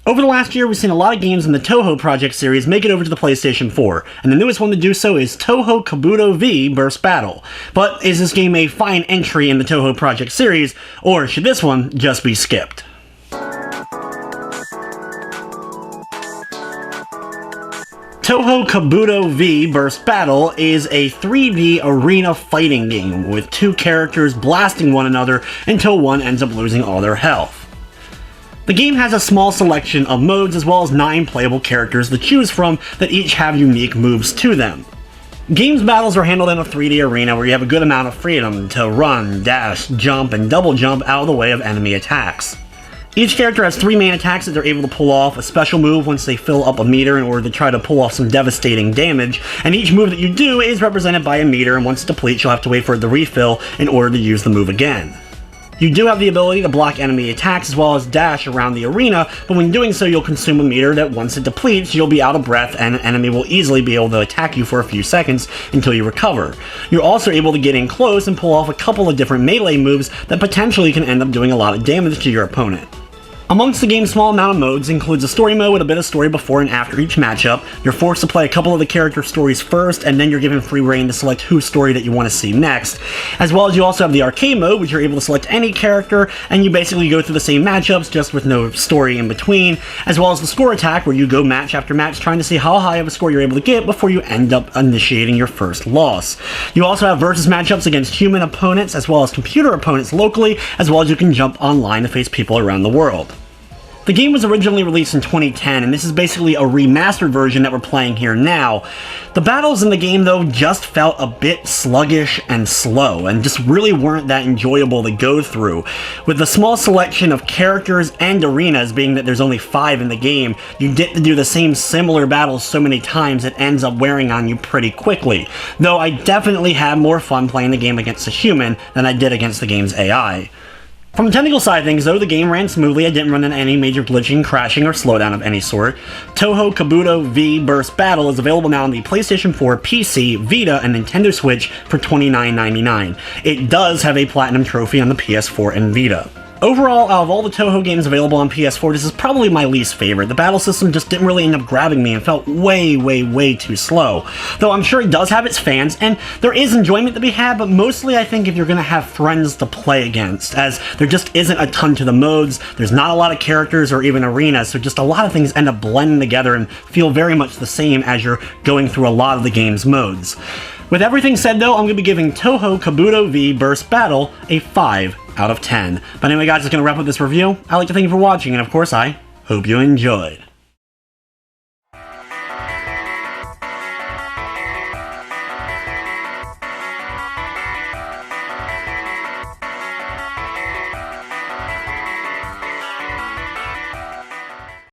Over the last year, we've seen a lot of games in the Touhou Project series make it over to the PlayStation 4, and the newest one to do so is Touhou Kobuto V Burst Battle. But is this game a fine entry in the Touhou Project series, or should this one just be skipped? Touhou Kobuto V Burst Battle is a 3D arena fighting game with two characters blasting one another until one ends up losing all their health. The game has a small selection of modes as well as 9 playable characters to choose from that each have unique moves to them. Games battles are handled in a 3D arena where you have a good amount of freedom to run, dash, jump, and double jump out of the way of enemy attacks. Each character has 3 main attacks that they're able to pull off, a special move once they fill up a meter in order to try to pull off some devastating damage, and each move that you do is represented by a meter, and once it depletes you'll have to wait for it to refill in order to use the move again. You do have the ability to block enemy attacks as well as dash around the arena, but when doing so you'll consume a meter that once it depletes you'll be out of breath and an enemy will easily be able to attack you for a few seconds until you recover. You're also able to get in close and pull off a couple of different melee moves that potentially can end up doing a lot of damage to your opponent. Amongst the game's small amount of modes includes a story mode with a bit of story before and after each matchup. You're forced to play a couple of the character stories first, and then you're given free reign to select whose story that you want to see next. As well as you also have the arcade mode, which you're able to select any character, and you basically go through the same matchups, just with no story in between. As well as the score attack, where you go match after match trying to see how high of a score you're able to get before you end up initiating your first loss. You also have versus matchups against human opponents, as well as computer opponents locally, as well as you can jump online to face people around the world. The game was originally released in 2010, and this is basically a remastered version that we're playing here now. The battles in the game, though, just felt a bit sluggish and slow, and just really weren't that enjoyable to go through. With the small selection of characters and arenas, being that there's only 5 in the game, you get to do the same similar battles so many times it ends up wearing on you pretty quickly. Though I definitely had more fun playing the game against a human than I did against the game's AI. From the technical side of things, though, the game ran smoothly. I didn't run into any major glitching, crashing, or slowdown of any sort. Touhou Kobuto V Burst Battle is available now on the PlayStation 4, PC, Vita, and Nintendo Switch for $29.99. It does have a Platinum Trophy on the PS4 and Vita. Overall, out of all the Touhou games available on PS4, this is probably my least favorite. The battle system just didn't really end up grabbing me and felt way too slow. Though I'm sure it does have its fans, and there is enjoyment to be had, but mostly I think if you're gonna have friends to play against, as there just isn't a ton to the modes, there's not a lot of characters or even arenas, so just a lot of things end up blending together and feel very much the same as you're going through a lot of the game's modes. With everything said though, I'm going to be giving Touhou Kobuto V Burst Battle a 5 out of 10. But anyway guys, that's going to wrap up this review. I'd like to thank you for watching, and of course I hope you enjoyed.